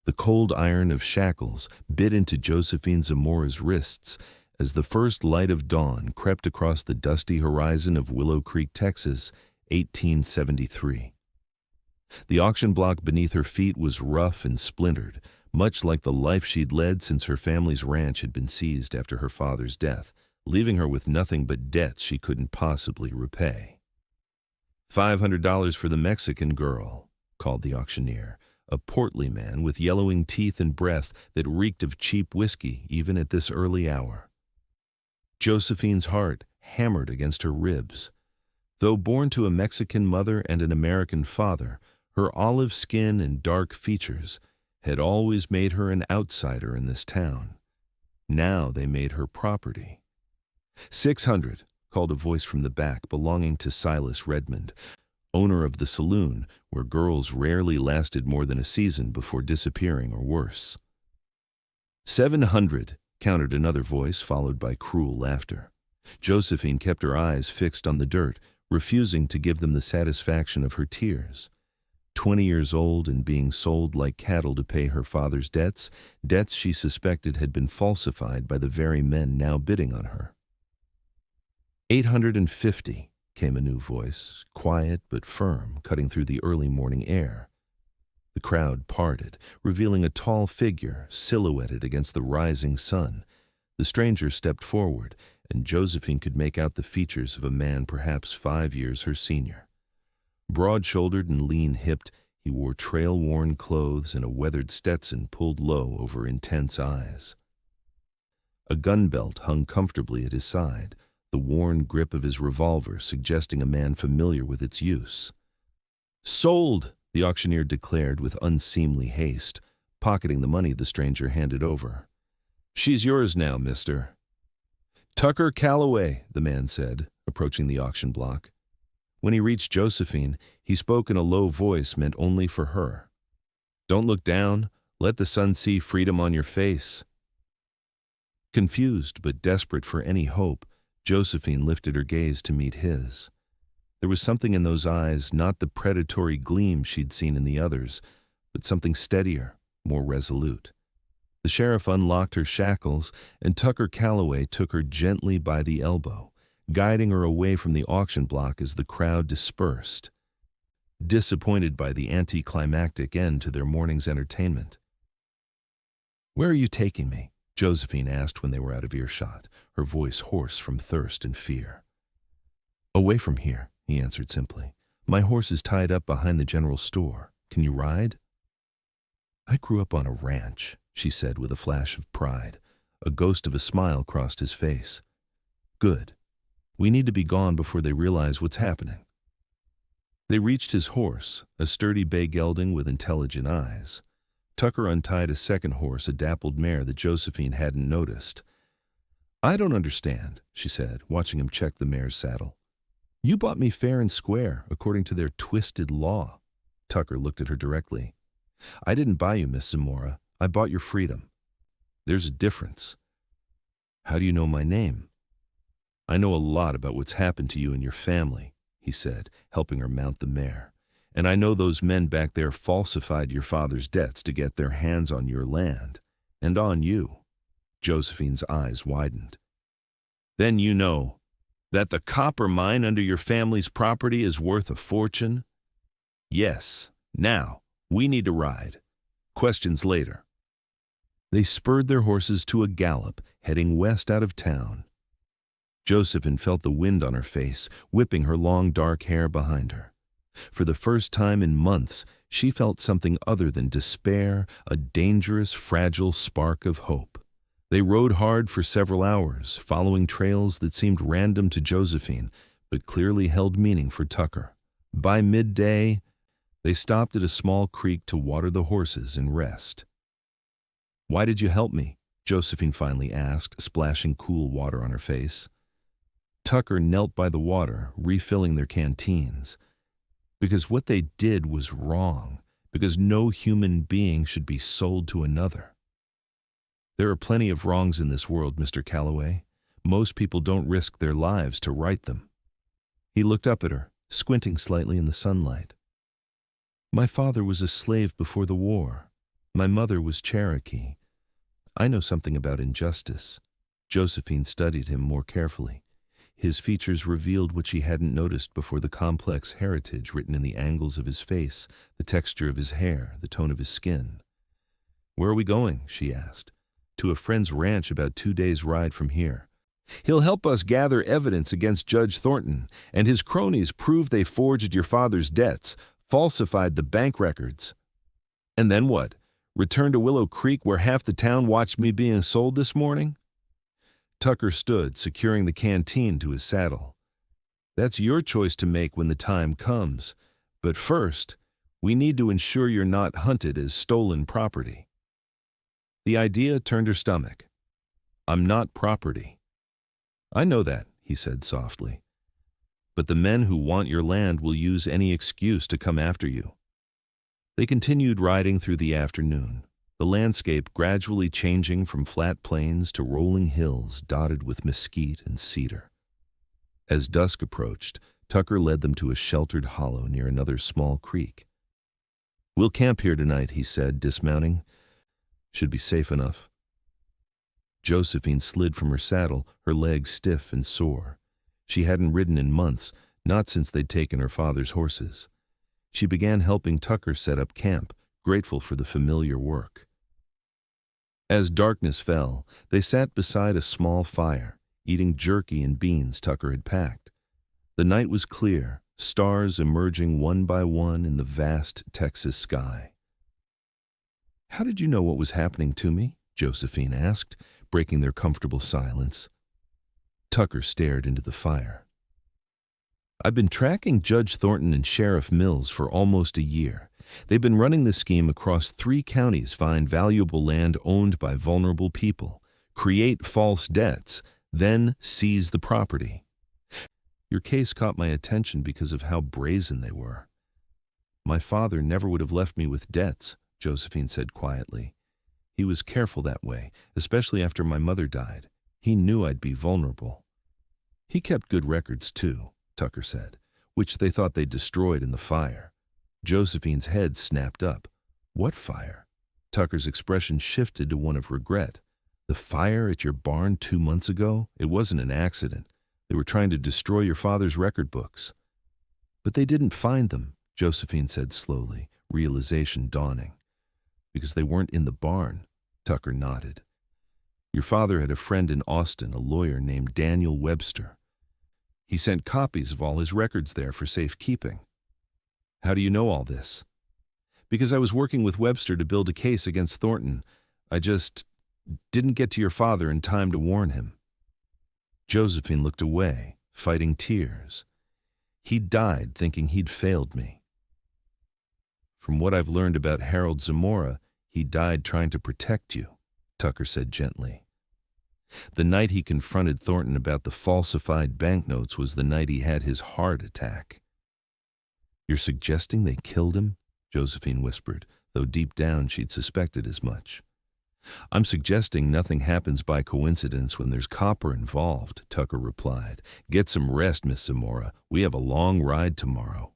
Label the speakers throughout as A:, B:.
A: The cold iron of shackles bit into Josephine Zamora's wrists as the first light of dawn crept across the dusty horizon of Willow Creek, Texas, 1873. The auction block beneath her feet was rough and splintered, much like the life she'd led since her family's ranch had been seized after her father's death, leaving her with nothing but debts she couldn't possibly repay. $500 for the Mexican girl, called the auctioneer, a portly man with yellowing teeth and breath that reeked of cheap whiskey even at this early hour. Josephine's heart hammered against her ribs. Though born to a Mexican mother and an American father, her olive skin and dark features had always made her an outsider in this town. Now they made her property. 600, called a voice from the back belonging to Silas Redmond, owner of the saloon where girls rarely lasted more than a season before disappearing or worse. 700, countered another voice, followed by cruel laughter. Josephine kept her eyes fixed on the dirt, refusing to give them the satisfaction of her tears. 20 years old and being sold like cattle to pay her father's debts she suspected had been falsified by the very men now bidding on her. 850, came a new voice, quiet but firm, cutting through the early morning air. The crowd parted, revealing a tall figure silhouetted against the rising sun. The stranger stepped forward, and Josephine could make out the features of a man perhaps 5 years her senior. Broad-shouldered and lean-hipped, he wore trail-worn clothes and a weathered Stetson pulled low over intense eyes. A gun belt hung comfortably at his side, the worn grip of his revolver suggesting a man familiar with its use. "Sold!" the auctioneer declared with unseemly haste, pocketing the money the stranger handed over. "She's yours now, mister." "Tucker Calloway," the man said, approaching the auction block. When he reached Josephine, he spoke in a low voice meant only for her. "Don't look down. Let the sun see freedom on your face." Confused but desperate for any hope, Josephine lifted her gaze to meet his. There was something in those eyes, not the predatory gleam she'd seen in the others, but something steadier, more resolute. The sheriff unlocked her shackles, and Tucker Calloway took her gently by the elbow, guiding her away from the auction block as the crowd dispersed, disappointed by the anticlimactic end to their morning's entertainment. "Where are you taking me?" Josephine asked when they were out of earshot, her voice hoarse from thirst and fear. "Away from here," he answered simply. "My horse is tied up behind the general store. Can you ride?" "I grew up on a ranch," she said with a flash of pride. A ghost of a smile crossed his face. "Good. We need to be gone before they realize what's happening." They reached his horse, a sturdy bay gelding with intelligent eyes. Tucker untied a second horse, a dappled mare that Josephine hadn't noticed. "I don't understand," she said, watching him check the mare's saddle. "You bought me fair and square, according to their twisted law." Tucker looked at her directly. "I didn't buy you, Miss Zamora. I bought your freedom. There's a difference." "How do you know my name?" "I know a lot about what's happened to you and your family," he said, helping her mount the mare. "And I know those men back there falsified your father's debts to get their hands on your land. And on you." Josephine's eyes widened. "Then you know that the copper mine under your family's property is worth a fortune?" "Yes. Now, we need to ride. Questions later." They spurred their horses to a gallop, heading west out of town. Josephine felt the wind on her face, whipping her long dark hair behind her. For the first time in months, she felt something other than despair, a dangerous, fragile spark of hope. They rode hard for several hours, following trails that seemed random to Josephine, but clearly held meaning for Tucker. By midday, they stopped at a small creek to water the horses and rest. "Why did you help me?" Josephine finally asked, splashing cool water on her face. Tucker knelt by the water, refilling their canteens. "Because what they did was wrong, because no human being should be sold to another. There are plenty of wrongs in this world, Mr. Calloway. Most people don't risk their lives to right them." He looked up at her, squinting slightly in the sunlight. "My father was a slave before the war. My mother was Cherokee. I know something about injustice. Josephine studied him more carefully. His features revealed what she hadn't noticed before: the complex heritage written in the angles of his face, the texture of his hair, the tone of his skin. "Where are we going?" she asked. "To a friend's ranch about 2 days' ride from here. He'll help us gather evidence against Judge Thornton, and his cronies prove they forged your father's debts, falsified the bank records." "And then what? Return to Willow Creek where half the town watched me being sold this morning?" Tucker stood, securing the canteen to his saddle. "That's your choice to make when the time comes. But first, we need to ensure you're not hunted as stolen property." The idea turned her stomach. "I'm not property." "I know that," he said softly. "But the men who want your land will use any excuse to come after you." They continued riding through the afternoon, the landscape gradually changing from flat plains to rolling hills dotted with mesquite and cedar. As dusk approached, Tucker led them to a sheltered hollow near another small creek. "We'll camp here tonight," he said, dismounting. "Should be safe enough." Josephine slid from her saddle, her legs stiff and sore. She hadn't ridden in months, not since they'd taken her father's horses. She began helping Tucker set up camp, grateful for the familiar work. As darkness fell, they sat beside a small fire, eating jerky and beans Tucker had packed. The night was clear, stars emerging one by one in the vast Texas sky. "How did you know what was happening to me?" Josephine asked, breaking their comfortable silence. Tucker stared into the fire. "I've been tracking Judge Thornton and Sheriff Mills for almost a year. They've been running the scheme across 3 counties: find valuable land owned by vulnerable people, create false debts, then seize the property. Your case caught my attention because of how brazen they were." "My father never would have left me with debts," Josephine said quietly. "He was careful that way, especially after my mother died. He knew I'd be vulnerable." "He kept good records too," Tucker said, "which they thought they'd destroyed in the fire." Josephine's head snapped up. "What fire?" Tucker's expression shifted to one of regret. "The fire at your barn 2 months ago? It wasn't an accident. They were trying to destroy your father's record books." "But they didn't find them," Josephine said slowly, realization dawning. "Because they weren't in the barn." Tucker nodded. "Your father had a friend in Austin, a lawyer named Daniel Webster. He sent copies of all his records there for safekeeping." "How do you know all this?" "Because I was working with Webster to build a case against Thornton. I just didn't get to your father in time to warn him." Josephine looked away, fighting tears. "He died thinking he'd failed me." "From what I've learned about Harold Zamora, he died trying to protect you," Tucker said gently. "The night he confronted Thornton about the falsified banknotes was the night he had his heart attack." "You're suggesting they killed him?" Josephine whispered, though deep down she'd suspected as much. "I'm suggesting nothing happens by coincidence when there's copper involved," Tucker replied. "Get some rest, Miss Zamora. We have a long ride tomorrow."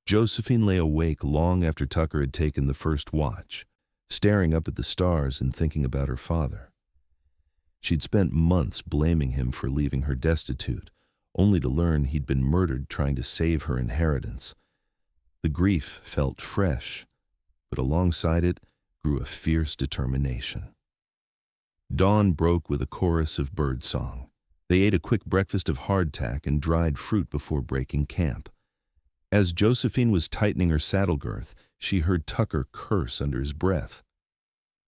A: Josephine lay awake long after Tucker had taken the first watch, staring up at the stars and thinking about her father. She'd spent months blaming him for leaving her destitute, only to learn he'd been murdered trying to save her inheritance. The grief felt fresh, but alongside it grew a fierce determination. Dawn broke with a chorus of birdsong. They ate a quick breakfast of hardtack and dried fruit before breaking camp. As Josephine was tightening her saddle girth, she heard Tucker curse under his breath.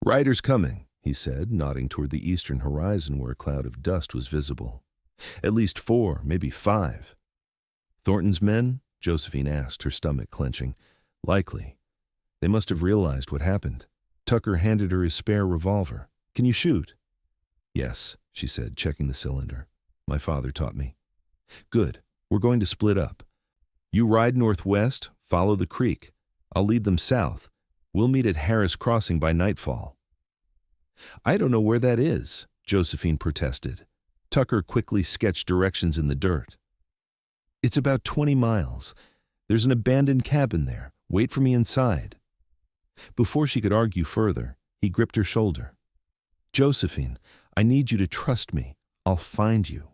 A: "Riders coming," he said, nodding toward the eastern horizon where a cloud of dust was visible. "At least 4, maybe 5. "Thornton's men?" Josephine asked, her stomach clenching. "Likely. They must have realized what happened." Tucker handed her his spare revolver. "Can you shoot?" "Yes," she said, checking the cylinder. "My father taught me." "Good. We're going to split up. You ride northwest, follow the creek. I'll lead them south. We'll meet at Harris Crossing by nightfall." "I don't know where that is," Josephine protested. Tucker quickly sketched directions in the dirt. "It's about 20 miles. There's an abandoned cabin there. Wait for me inside." Before she could argue further, he gripped her shoulder. "Josephine, I need you to trust me. I'll find you."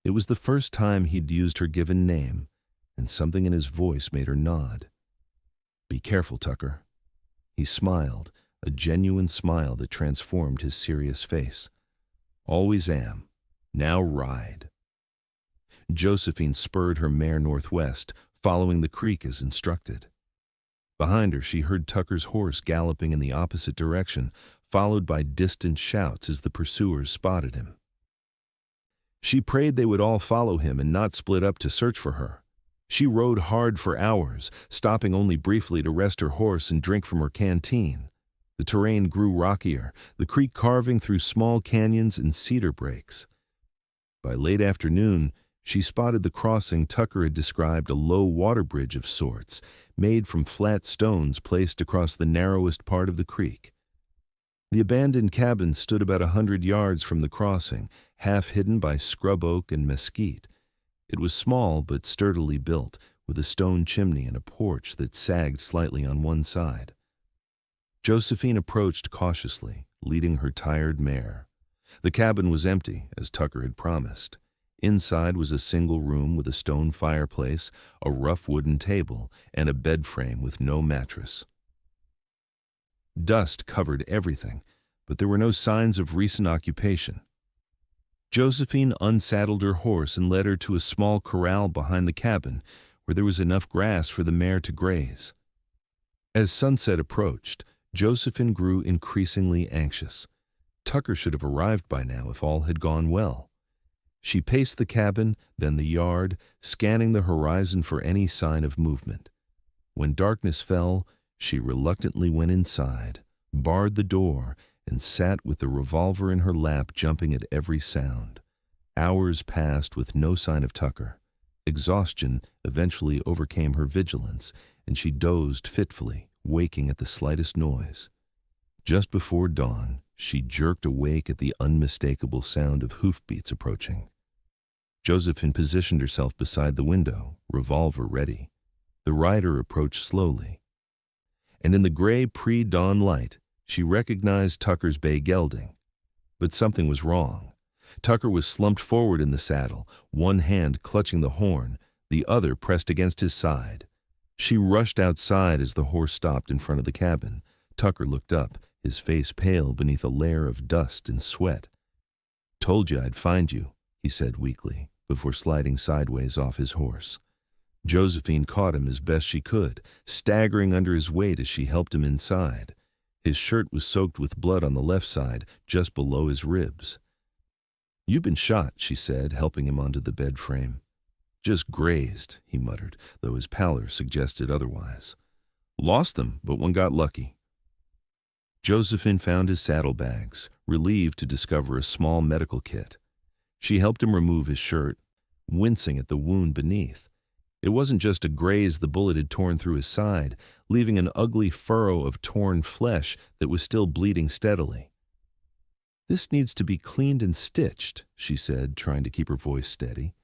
A: It was the first time he'd used her given name, and something in his voice made her nod. "Be careful, Tucker." He smiled, a genuine smile that transformed his serious face. "Always am. Now ride." Josephine spurred her mare northwest, following the creek as instructed. Behind her, she heard Tucker's horse galloping in the opposite direction, followed by distant shouts as the pursuers spotted him. She prayed they would all follow him and not split up to search for her. She rode hard for hours, stopping only briefly to rest her horse and drink from her canteen. The terrain grew rockier, the creek carving through small canyons and cedar breaks. By late afternoon, she spotted the crossing Tucker had described, a low water bridge of sorts, made from flat stones placed across the narrowest part of the creek. The abandoned cabin stood about 100 yards from the crossing, half hidden by scrub oak and mesquite. It was small but sturdily built, with a stone chimney and a porch that sagged slightly on one side. Josephine approached cautiously, leading her tired mare. The cabin was empty, as Tucker had promised. Inside was a single room with a stone fireplace, a rough wooden table, and a bed frame with no mattress. Dust covered everything, but there were no signs of recent occupation. Josephine unsaddled her horse and led her to a small corral behind the cabin, where there was enough grass for the mare to graze. As sunset approached, Josephine grew increasingly anxious. Tucker should have arrived by now if all had gone well. She paced the cabin, then the yard, scanning the horizon for any sign of movement. When darkness fell, she reluctantly went inside, barred the door, and sat with the revolver in her lap, jumping at every sound. Hours passed with no sign of Tucker. Exhaustion eventually overcame her vigilance, and she dozed fitfully, waking at the slightest noise. Just before dawn, she jerked awake at the unmistakable sound of hoofbeats approaching. Josephine positioned herself beside the window, revolver ready. The rider approached slowly, and in the gray pre-dawn light, she recognized Tucker's bay gelding. But something was wrong. Tucker was slumped forward in the saddle, one hand clutching the horn, the other pressed against his side. She rushed outside as the horse stopped in front of the cabin. Tucker looked up, his face pale beneath a layer of dust and sweat. "Told you I'd find you," he said weakly, before sliding sideways off his horse. Josephine caught him as best she could, staggering under his weight as she helped him inside. His shirt was soaked with blood on the left side, just below his ribs. "You've been shot," she said, helping him onto the bed frame. "Just grazed," he muttered, though his pallor suggested otherwise. "Lost them, but one got lucky." Josephine found his saddlebags, relieved to discover a small medical kit. She helped him remove his shirt, wincing at the wound beneath. It wasn't just a graze the bullet had torn through his side, leaving an ugly furrow of torn flesh that was still bleeding steadily. "This needs to be cleaned and stitched," she said, trying to keep her voice steady.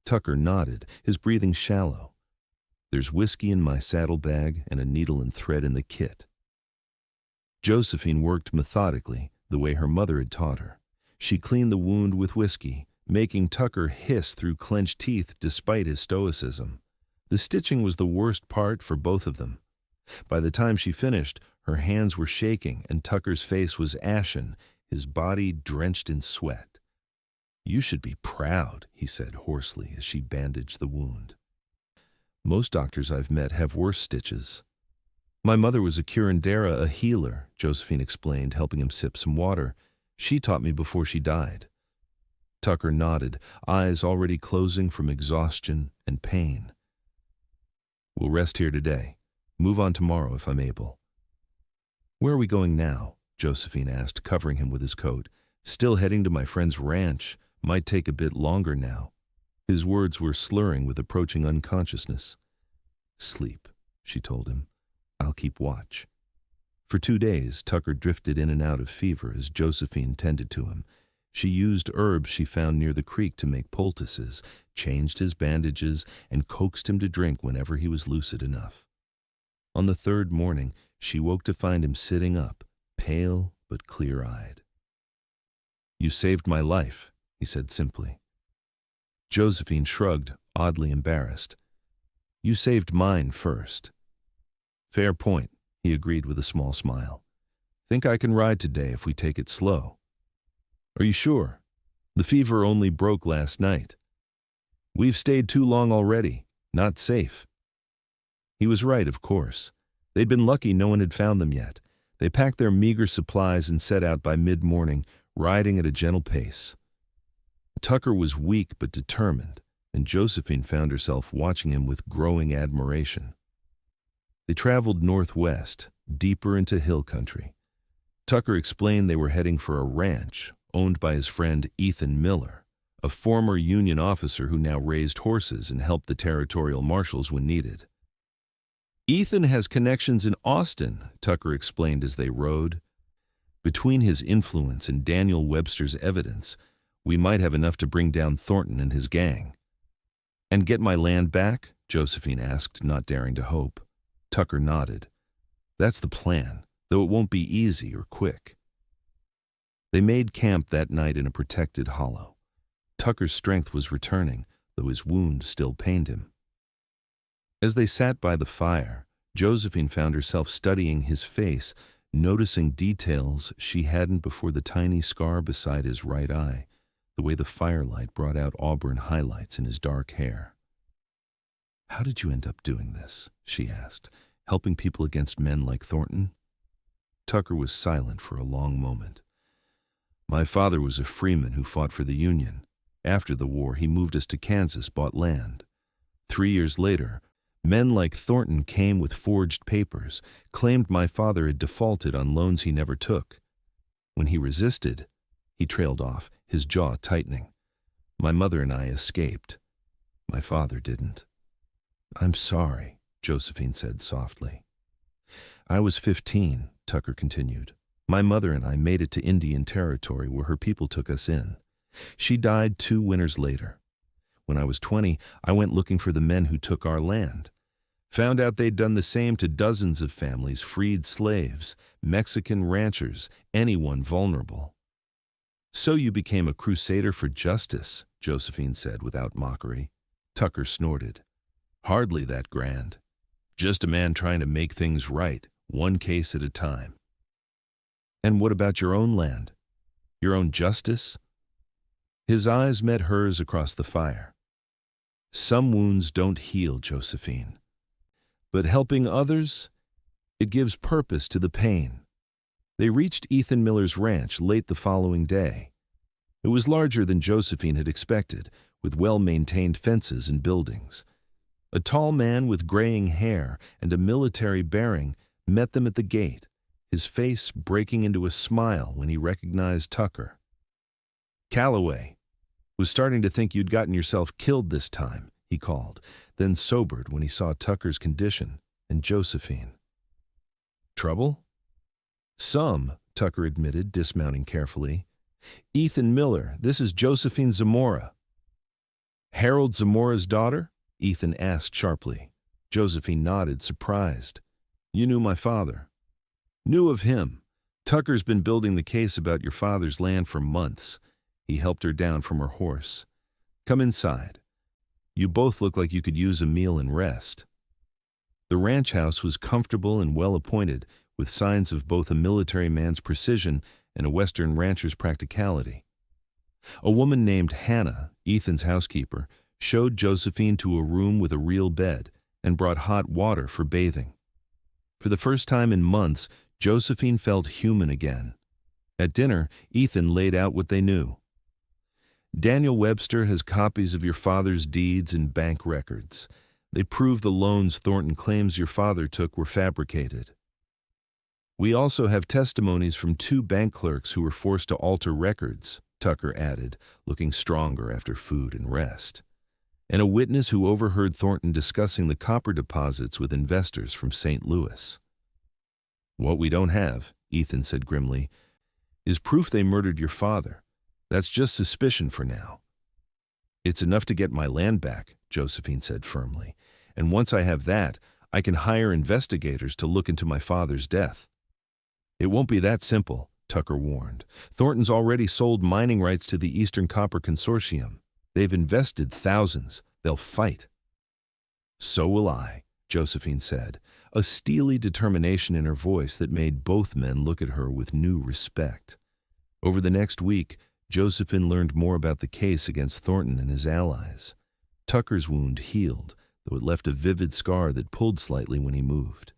A: Tucker nodded, his breathing shallow. "There's whiskey in my saddlebag and a needle and thread in the kit." Josephine worked methodically, the way her mother had taught her. She cleaned the wound with whiskey, making Tucker hiss through clenched teeth despite his stoicism. The stitching was the worst part for both of them. By the time she finished, her hands were shaking and Tucker's face was ashen, his body drenched in sweat. "You should be proud," he said hoarsely as she bandaged the wound. "Most doctors I've met have worse stitches." "My mother was a curandera, a healer," Josephine explained, helping him sip some water. "She taught me before she died." Tucker nodded, eyes already closing from exhaustion and pain. "We'll rest here today. Move on tomorrow if I'm able." "Where are we going now?" Josephine asked, covering him with his coat. "Still heading to my friend's ranch. Might take a bit longer now." His words were slurring with approaching unconsciousness. "Sleep," she told him. "I'll keep watch." For 2 days, Tucker drifted in and out of fever as Josephine tended to him. She used herbs she found near the creek to make poultices, changed his bandages, and coaxed him to drink whenever he was lucid enough. On the 3rd morning, she woke to find him sitting up, pale but clear-eyed. "You saved my life," he said simply. Josephine shrugged, oddly embarrassed. "You saved mine first." "Fair point," he agreed with a small smile. "Think I can ride today if we take it slow." "Are you sure? The fever only broke last night." "We've stayed too long already. Not safe." He was right, of course. They'd been lucky no one had found them yet. They packed their meager supplies and set out by mid-morning, riding at a gentle pace. Tucker was weak but determined, and Josephine found herself watching him with growing admiration. They traveled northwest, deeper into hill country. Tucker explained they were heading for a ranch owned by his friend Ethan Miller, a former Union officer who now raised horses and helped the territorial marshals when needed. "Ethan has connections in Austin," Tucker explained as they rode. "Between his influence and Daniel Webster's evidence, we might have enough to bring down Thornton and his gang." "And get my land back?" Josephine asked, not daring to hope. Tucker nodded. "That's the plan, though it won't be easy or quick." They made camp that night in a protected hollow. Tucker's strength was returning, though his wound still pained him. As they sat by the fire, Josephine found herself studying his face, noticing details she hadn't before: the tiny scar beside his right eye, the way the firelight brought out auburn highlights in his dark hair. "How did you end up doing this?" she asked. "Helping people against men like Thornton?" Tucker was silent for a long moment. "My father was a freeman who fought for the Union. After the war, he moved us to Kansas, bought land. 3 years later, men like Thornton came with forged papers, claimed my father had defaulted on loans he never took. When he resisted," he trailed off, his jaw tightening. "My mother and I escaped. My father didn't." "I'm sorry," Josephine said softly. "I was 15, Tucker continued. "My mother and I made it to Indian Territory where her people took us in. She died 2 winters later. When I was 20, I went looking for the men who took our land. Found out they'd done the same to dozens of families, freed slaves, Mexican ranchers, anyone vulnerable." "So you became a crusader for justice," Josephine said without mockery. Tucker snorted. "Hardly that grand. Just a man trying to make things right, one case at a time." "And what about your own land? Your own justice?" His eyes met hers across the fire. "Some wounds don't heal, Josephine. But helping others, it gives purpose to the pain." They reached Ethan Miller's ranch late the following day. It was larger than Josephine had expected, with well-maintained fences and buildings. A tall man with graying hair and a military bearing met them at the gate, his face breaking into a smile when he recognized Tucker. "Calloway. Was starting to think you'd gotten yourself killed this time," he called, then sobered when he saw Tucker's condition and Josephine. "Trouble?" "Some," Tucker admitted, dismounting carefully. "Ethan Miller, this is Josephine Zamora." "Harold Zamora's daughter?" Ethan asked sharply. Josephine nodded, surprised. "You knew my father." "Knew of him. Tucker's been building the case about your father's land for months." He helped her down from her horse. "Come inside. You both look like you could use a meal and rest." The ranch house was comfortable and well-appointed, with signs of both a military man's precision and a Western rancher's practicality. A woman named Hannah, Ethan's housekeeper, showed Josephine to a room with a real bed and brought hot water for bathing. For the first time in months, Josephine felt human again. At dinner, Ethan laid out what they knew. "Daniel Webster has copies of your father's deeds and bank records. They prove the loans Thornton claims your father took were fabricated. We also have testimonies from 2 bank clerks who were forced to alter records," Tucker added, looking stronger after food and rest. "And a witness who overheard Thornton discussing the copper deposits with investors from St. Louis." "What we don't have," Ethan said grimly, "is proof they murdered your father. That's just suspicion for now." "It's enough to get my land back," Josephine said firmly. "And once I have that, I can hire investigators to look into my father's death." "It won't be that simple," Tucker warned. "Thornton's already sold mining rights to the Eastern Copper Consortium. They've invested thousands. They'll fight." "So will I," Josephine said, a steely determination in her voice that made both men look at her with new respect. Over the next week, Josephine learned more about the case against Thornton and his allies. Tucker's wound healed, though it left a vivid scar that pulled slightly when he moved.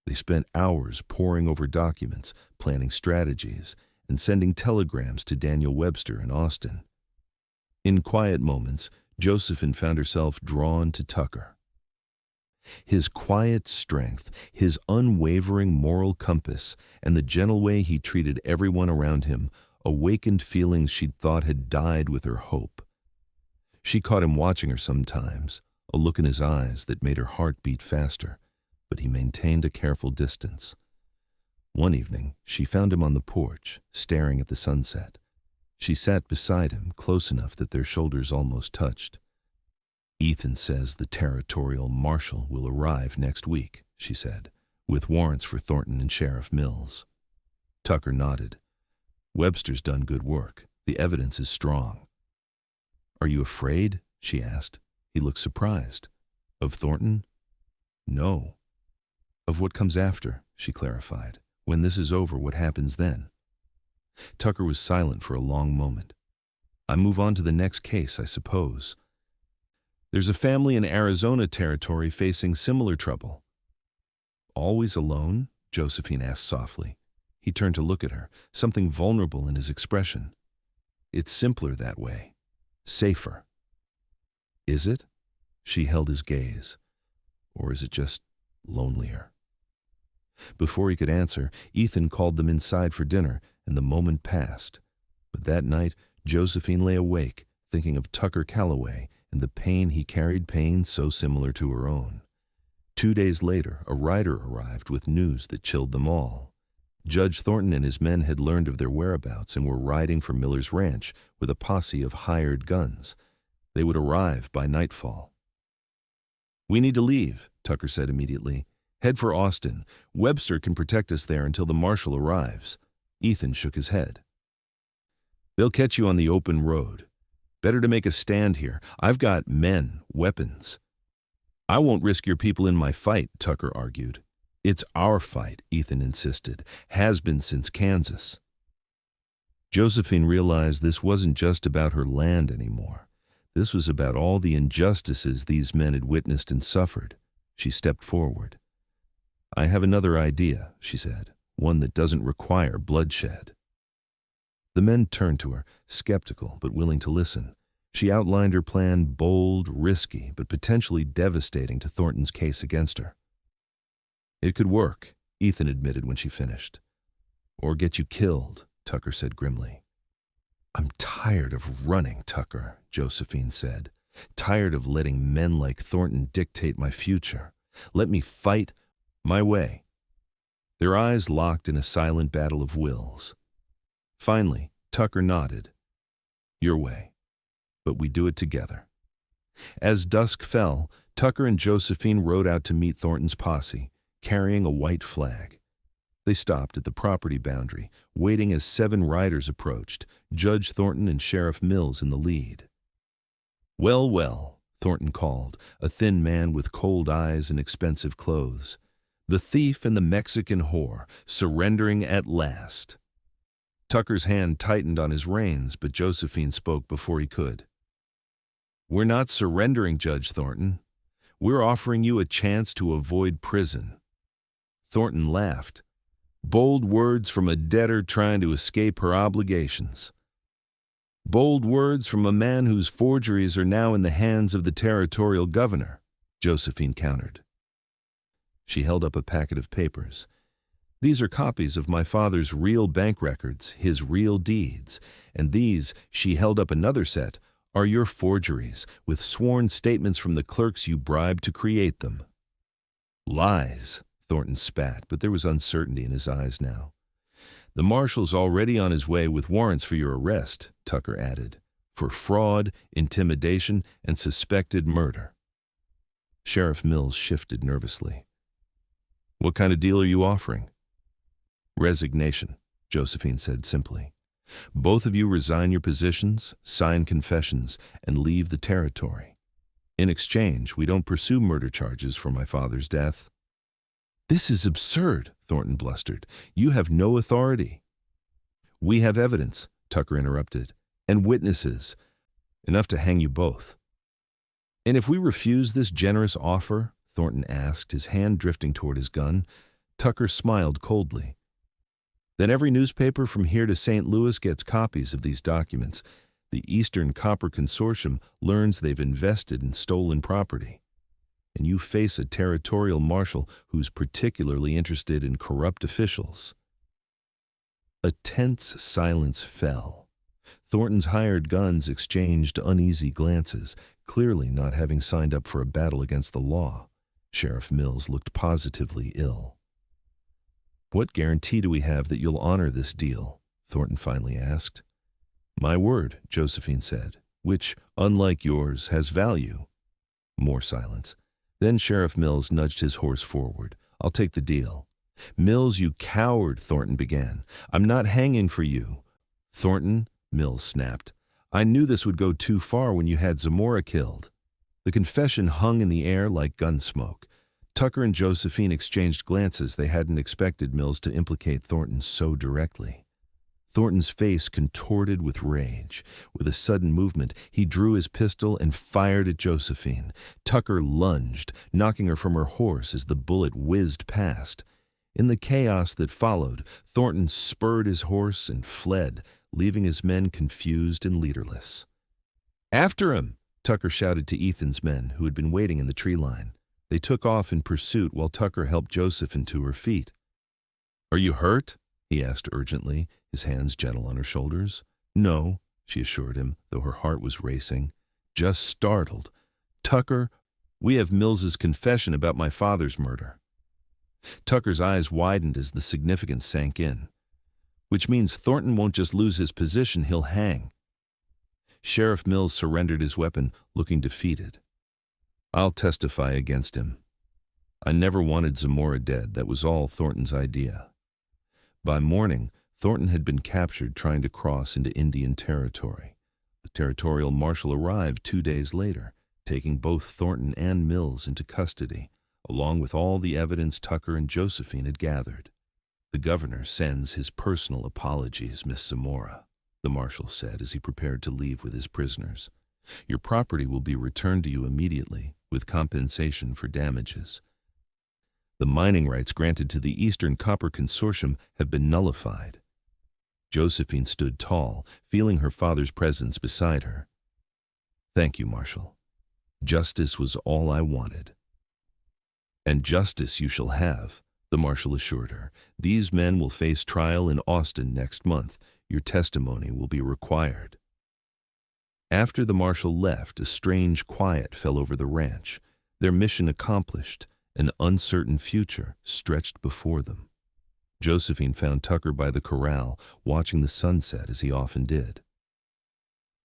A: They spent hours poring over documents, planning strategies, and sending telegrams to Daniel Webster in Austin. In quiet moments, Josephine found herself drawn to Tucker. His quiet strength, his unwavering moral compass, and the gentle way he treated everyone around him awakened feelings she'd thought had died with her hope. She caught him watching her sometimes, a look in his eyes that made her heart beat faster, but he maintained a careful distance. One evening, she found him on the porch, staring at the sunset. She sat beside him, close enough that their shoulders almost touched. "Ethan says the territorial marshal will arrive next week," she said, "with warrants for Thornton and Sheriff Mills." Tucker nodded. "Webster's done good work. The evidence is strong." "Are you afraid?" she asked. He looked surprised. "Of Thornton?" "No." "Of what comes after," she clarified. "When this is over, what happens then?" Tucker was silent for a long moment. "I move on to the next case, I suppose. There's a family in Arizona territory facing similar trouble." "Always alone?" Josephine asked softly. He turned to look at her, something vulnerable in his expression. "It's simpler that way. Safer." "Is it?" She held his gaze. "Or is it just lonelier?" Before he could answer, Ethan called them inside for dinner, and the moment passed. But that night, Josephine lay awake, thinking of Tucker Calloway and the pain he carried, pain so similar to her own. 2 days later, a rider arrived with news that chilled them all. Judge Thornton and his men had learned of their whereabouts and were riding for Miller's ranch with a posse of hired guns. They would arrive by nightfall. "We need to leave," Tucker said immediately. "Head for Austin. Webster can protect us there until the marshal arrives." Ethan shook his head. "They'll catch you on the open road. Better to make a stand here. I've got men, weapons." "I won't risk your people in my fight," Tucker argued. "It's our fight," Ethan insisted. "Has been since Kansas." Josephine realized this wasn't just about her land anymore. This was about all the injustices these men had witnessed and suffered. She stepped forward. "I have another idea," she said, "one that doesn't require bloodshed." The men turned to her, skeptical but willing to listen. She outlined her plan, bold, risky, but potentially devastating to Thornton's case against her. "It could work," Ethan admitted when she finished. "Or get you killed," Tucker said grimly. "I'm tired of running, Tucker," Josephine said. "Tired of letting men like Thornton dictate my future. Let me fight my way." Their eyes locked in a silent battle of wills. Finally, Tucker nodded. "Your way. But we do it together." As dusk fell, Tucker and Josephine rode out to meet Thornton's posse, carrying a white flag. They stopped at the property boundary, waiting as 7 riders approached, Judge Thornton and Sheriff Mills in the lead. "Well, well," Thornton called, a thin man with cold eyes and expensive clothes. "The thief and the Mexican whore, surrendering at last." Tucker's hand tightened on his reins, but Josephine spoke before he could. "We're not surrendering, Judge Thornton. We're offering you a chance to avoid prison." Thornton laughed. Bold words from a debtor trying to escape her obligations. "Bold words from a man whose forgeries are now in the hands of the territorial governor," Josephine countered. She held up a packet of papers. "These are copies of my father's real bank records, his real deeds, and these," she held up another set, "are your forgeries, with sworn statements from the clerks you bribed to create them." "Lies," Thornton spat, but there was uncertainty in his eyes now. "The marshal's already on his way with warrants for your arrest," Tucker added, "for fraud, intimidation, and suspected murder." Sheriff Mills shifted nervously. What kind of deal are you offering? Resignation, Josephine said simply. Both of you resign your positions, sign confessions, and leave the territory. In exchange, we don't pursue murder charges for my father's death. This is absurd, Thornton blustered. You have no authority. We have evidence, Tucker interrupted, and witnesses, enough to hang you both. And if we refuse this generous offer, Thornton asked, his hand drifting toward his gun. Tucker smiled coldly. Then every newspaper from here to St. Louis gets copies of these documents. The Eastern Copper Consortium learns they've invested in stolen property. And you face a territorial marshal who's particularly interested in corrupt officials. A tense silence fell. Thornton's hired guns exchanged uneasy glances, clearly not having signed up for a battle against the law. Sheriff Mills looked positively ill. What guarantee do we have that you'll honor this deal? Thornton finally asked. My word, Josephine said, which, unlike yours, has value. More silence. Then Sheriff Mills nudged his horse forward. I'll take the deal. Mills, you coward, Thornton began. I'm not hanging for you. Thornton, Mills snapped. I knew this would go too far when you had Zamora killed. The confession hung in the air like gun smoke. Tucker and Josephine exchanged glances. They hadn't expected Mills to implicate Thornton so directly. Thornton's face contorted with rage. With a sudden movement, he drew his pistol and fired at Josephine. Tucker lunged, knocking her from her horse as the bullet whizzed past. In the chaos that followed, Thornton spurred his horse and fled, leaving his men confused and leaderless. After him! Tucker shouted to Ethan's men, who had been waiting in the tree line. They took off in pursuit while Tucker helped Josephine to her feet. Are you hurt? He asked urgently, his hands gentle on her shoulders. No, she assured him, though her heart was racing. Just startled. Tucker, we have Mills's confession about my father's murder. Tucker's eyes widened as the significance sank in. Which means Thornton won't just lose his position, he'll hang. Sheriff Mills surrendered his weapon, looking defeated. I'll testify against him. I never wanted Zamora dead. That was all Thornton's idea. By morning, Thornton had been captured trying to cross into Indian territory. The territorial marshal arrived 2 days later, taking both Thornton and Mills into custody, along with all the evidence Tucker and Josephine had gathered. The governor sends his personal apologies, Miss Zamora, the marshal said as he prepared to leave with his prisoners. Your property will be returned to you immediately, with compensation for damages. The mining rights granted to the Eastern Copper Consortium have been nullified. Josephine stood tall, feeling her father's presence beside her. Thank you, Marshal. Justice was all I wanted. And justice you shall have, the marshal assured her. These men will face trial in Austin next month. Your testimony will be required. After the marshal left, a strange quiet fell over the ranch. Their mission accomplished, an uncertain future stretched before them. Josephine found Tucker by the corral, watching the sunset as he often did.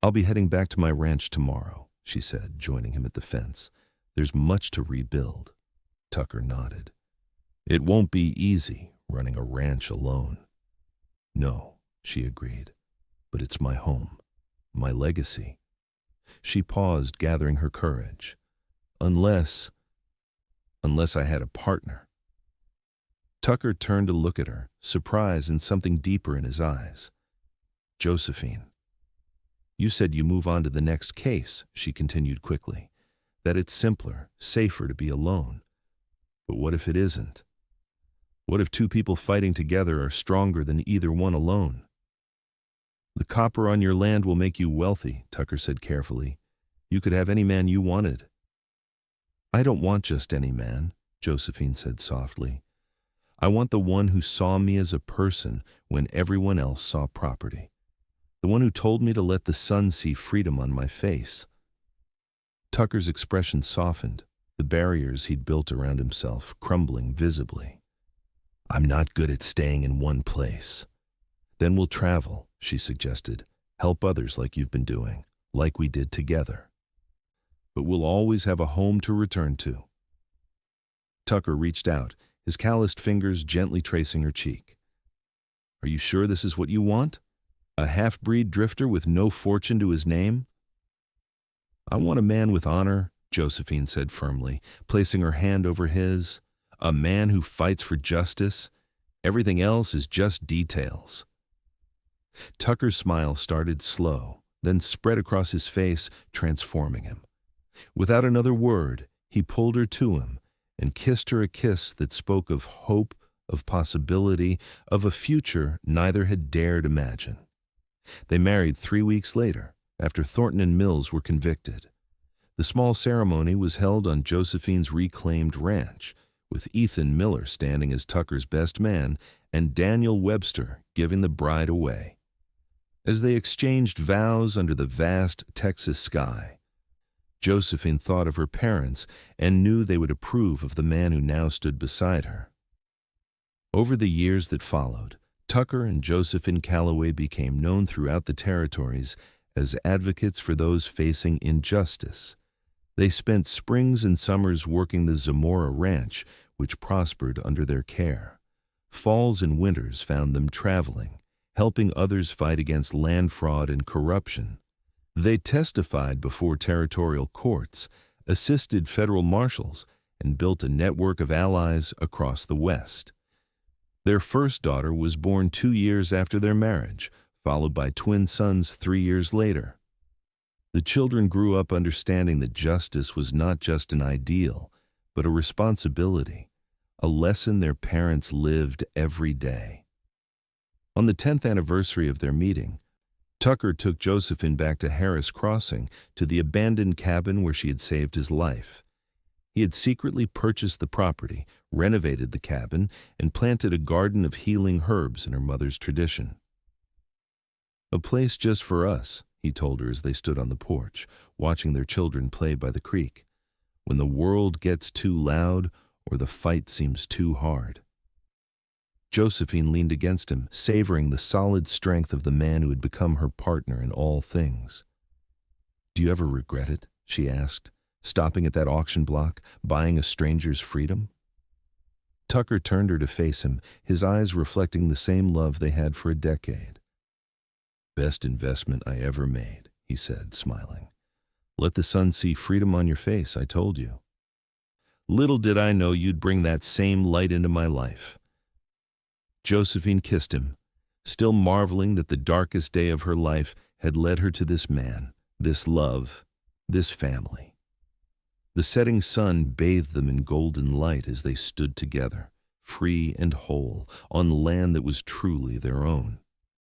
A: I'll be heading back to my ranch tomorrow, she said, joining him at the fence. There's much to rebuild. Tucker nodded. It won't be easy running a ranch alone. No, she agreed, but it's my home, my legacy. She paused, gathering her courage. Unless I had a partner. Tucker turned to look at her, surprise and something deeper in his eyes. Josephine. You said you move on to the next case, she continued quickly, that it's simpler, safer to be alone. But what if it isn't? What if two people fighting together are stronger than either one alone? The copper on your land will make you wealthy, Tucker said carefully. You could have any man you wanted. I don't want just any man, Josephine said softly. I want the one who saw me as a person when everyone else saw property. The one who told me to let the sun see freedom on my face. Tucker's expression softened, the barriers he'd built around himself crumbling visibly. I'm not good at staying in one place. Then we'll travel, she suggested. Help others like you've been doing, like we did together. But we'll always have a home to return to, Tucker reached out, his calloused fingers gently tracing her cheek. "Are you sure this is what you want? A half-breed drifter with no fortune to his name?" "I want a man with honor," Josephine said firmly, placing her hand over his. "A man who fights for justice. Everything else is just details." Tucker's smile started slow, then spread across his face, transforming him. Without another word, he pulled her to him and kissed her a kiss that spoke of hope, of possibility, of a future neither had dared imagine. They married 3 weeks later, after Thornton and Mills were convicted. The small ceremony was held on Josephine's reclaimed ranch, with Ethan Miller standing as Tucker's best man and Daniel Webster giving the bride away. As they exchanged vows under the vast Texas sky, Josephine thought of her parents and knew they would approve of the man who now stood beside her. Over the years that followed, Tucker and Josephine Calloway became known throughout the territories as advocates for those facing injustice. They spent springs and summers working the Zamora Ranch, which prospered under their care. Falls and winters found them traveling, helping others fight against land fraud and corruption. They testified before territorial courts, assisted federal marshals, and built a network of allies across the West. Their first daughter was born 2 years after their marriage, followed by twin sons 3 years later. The children grew up understanding that justice was not just an ideal, but a responsibility, a lesson their parents lived every day. On the 10th anniversary of their meeting, Tucker took Josephine back to Harris Crossing, to the abandoned cabin where she had saved his life. He had secretly purchased the property, renovated the cabin, and planted a garden of healing herbs in her mother's tradition. "A place just for us," he told her as they stood on the porch, watching their children play by the creek. "When the world gets too loud or the fight seems too hard." Josephine leaned against him, savoring the solid strength of the man who had become her partner in all things. "Do you ever regret it?" she asked, stopping at that auction block, buying a stranger's freedom. Tucker turned her to face him, his eyes reflecting the same love they had for a decade. "Best investment I ever made," he said, smiling. "Let the sun see freedom on your face, I told you. Little did I know you'd bring that same light into my life." Josephine kissed him, still marveling that the darkest day of her life had led her to this man, this love, this family. The setting sun bathed them in golden light as they stood together, free and whole, on land that was truly their own.